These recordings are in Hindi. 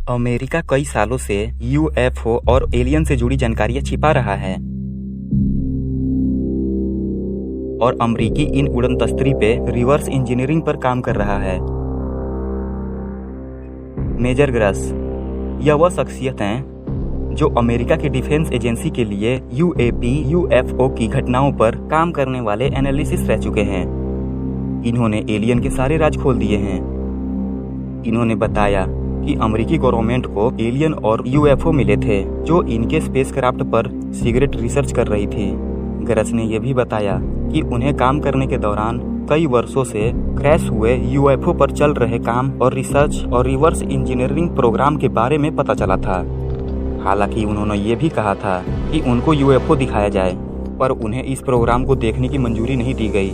अमेरिका कई सालों से यूएफओ और एलियन से जुड़ी जानकारियां छिपा रहा है और अमेरिकी इन उड़न तस्तरी पे रिवर्स इंजीनियरिंग पर काम कर रहा है। मेजर ग्रस यह वह शख्सियत हैं जो अमेरिका की डिफेंस एजेंसी के लिए यूएपी यूएफओ की घटनाओं पर काम करने वाले एनालिसिस रह चुके हैं। इन्होंने एलियन के सारे राज खोल दिए हैं। इन्होंने बताया कि अमेरिकी गवर्नमेंट को एलियन और यूएफओ मिले थे जो इनके स्पेसक्राफ्ट पर सीक्रेट रिसर्च कर रही थी। ग्रस ने यह भी बताया कि उन्हें काम करने के दौरान कई वर्षों से क्रैश हुए यूएफओ पर चल रहे काम और रिसर्च और रिवर्स इंजीनियरिंग प्रोग्राम के बारे में पता चला था। हालांकि उन्होंने ये भी कहा था कि उनको यूएफओ दिखाया जाए, पर उन्हें इस प्रोग्राम को देखने की मंजूरी नहीं दी गई।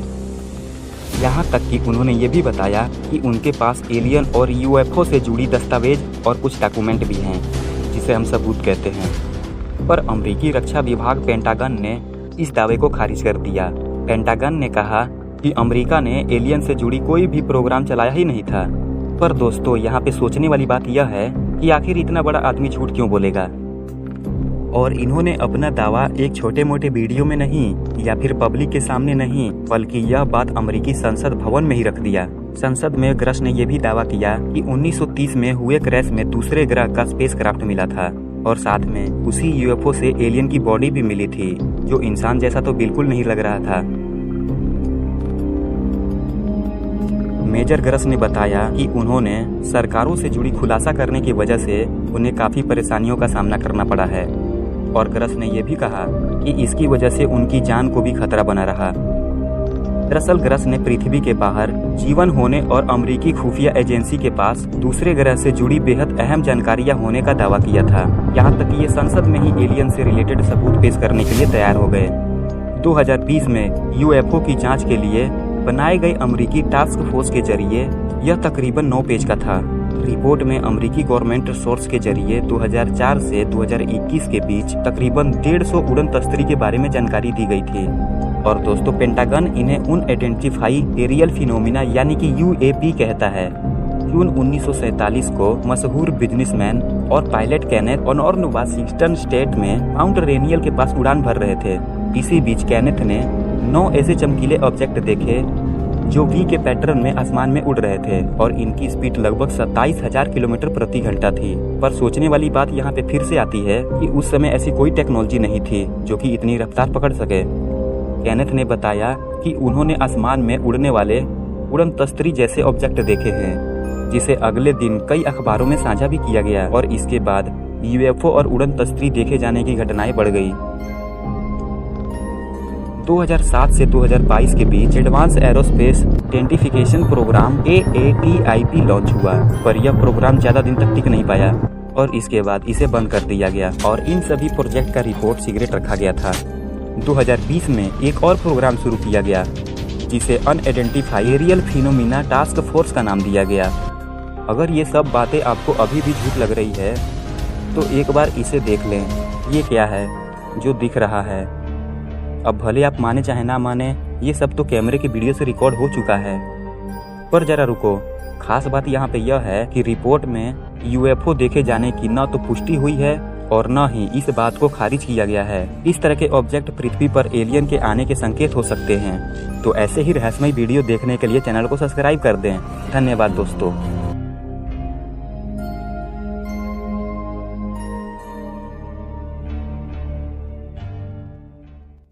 यहाँ तक कि उन्होंने ये भी बताया कि उनके पास एलियन और यूएफओ से जुड़ी दस्तावेज और कुछ डॉक्यूमेंट भी हैं, जिसे हम सबूत कहते हैं। पर अमेरिकी रक्षा विभाग पेंटागन ने इस दावे को खारिज कर दिया। पेंटागन ने कहा कि अमेरिका ने एलियन से जुड़ी कोई भी प्रोग्राम चलाया ही नहीं था। पर दोस्तों, यहाँ पे सोचने वाली बात यह है कि आखिर इतना बड़ा आदमी झूठ क्यों बोलेगा। और इन्होंने अपना दावा एक छोटे मोटे वीडियो में नहीं या फिर पब्लिक के सामने नहीं, बल्कि यह बात अमेरिकी संसद भवन में ही रख दिया। संसद में ग्रस ने यह भी दावा किया कि 1930 में हुए क्रैश में दूसरे ग्रह का स्पेसक्राफ्ट मिला था और साथ में उसी यूएफओ से एलियन की बॉडी भी मिली थी, जो इंसान जैसा तो बिल्कुल नहीं लग रहा था। मेजर ग्रस ने बताया कि उन्होंने सरकारों से जुड़ी खुलासा करने की वजह से उन्हें काफी परेशानियों का सामना करना पड़ा है और ग्रस ने यह भी कहा कि इसकी वजह से उनकी जान को भी खतरा बना रहा। दरअसल ग्रस ने पृथ्वी के बाहर जीवन होने और अमेरिकी खुफिया एजेंसी के पास दूसरे ग्रह से जुड़ी बेहद अहम जानकारियां होने का दावा किया था। यहाँ तक कि ये संसद में ही एलियन से रिलेटेड सबूत पेश करने के लिए तैयार हो गए। 2020 में यूएफओ की जांच के लिए बनाए गए अमेरिकी टास्क फोर्स के जरिए यह तकरीबन 9 पेज का था। रिपोर्ट में अमेरिकी गवर्नमेंट सोर्स के जरिए 2004 से 2021 के बीच तकरीबन 150 उड़न तस्तरी के बारे में जानकारी दी गई थी। और दोस्तों, पेंटागन इन्हें अनआइडेंटिफाई एरियल फिनोमिना यानी कि यूएपी कहता है। जून 1947 को मशहूर बिजनेसमैन और पायलट केनेथ ऑनॉर्न वाशिंगटन स्टेट में माउंट रेनियल के पास उड़ान भर रहे थे। इसी बीच केनेथ ने 9 ऐसे चमकीले ऑब्जेक्ट देखे जो वी के पैटर्न में आसमान में उड़ रहे थे और इनकी स्पीड लगभग 27,000 किलोमीटर प्रति घंटा थी। पर सोचने वाली बात यहाँ पे फिर से आती है कि उस समय ऐसी कोई टेक्नोलॉजी नहीं थी जो कि इतनी रफ्तार पकड़ सके। केनेथ ने बताया कि उन्होंने आसमान में उड़ने वाले उड़न तस्तरी जैसे ऑब्जेक्ट देखे हैं, जिसे अगले दिन कई अखबारों में साझा भी किया गया और इसके बाद यूएफओ और उड़न तस्तरी देखे जाने की घटनाएं बढ़ गई। 2007 से 2022 के बीच advance aerospace identification program AATIP launch हुआ, पर यह प्रोग्राम ज्यादा दिन तक टिक नहीं पाया और इसके बाद इसे बंद कर दिया गया और इन सभी प्रोजेक्ट का रिपोर्ट सीक्रेट रखा गया था। 2020 में एक और प्रोग्राम शुरू किया गया जिसे unidentified aerial phenomena task force का नाम दिया गया। अगर ये सब बातें आपको अभी भी झूठ लग रही है तो एक बार इसे देख लें। ये क्या है जो दिख रहा है? अब भले आप माने चाहे ना माने, ये सब तो कैमरे के वीडियो से रिकॉर्ड हो चुका है। पर जरा रुको, खास बात यहाँ पे यह है कि रिपोर्ट में यूएफओ देखे जाने की न तो पुष्टि हुई है और न ही इस बात को खारिज किया गया है। इस तरह के ऑब्जेक्ट पृथ्वी पर एलियन के आने के संकेत हो सकते हैं। तो ऐसे ही रहस्यमय वीडियो देखने के लिए चैनल को सब्सक्राइब कर दें। धन्यवाद दोस्तों।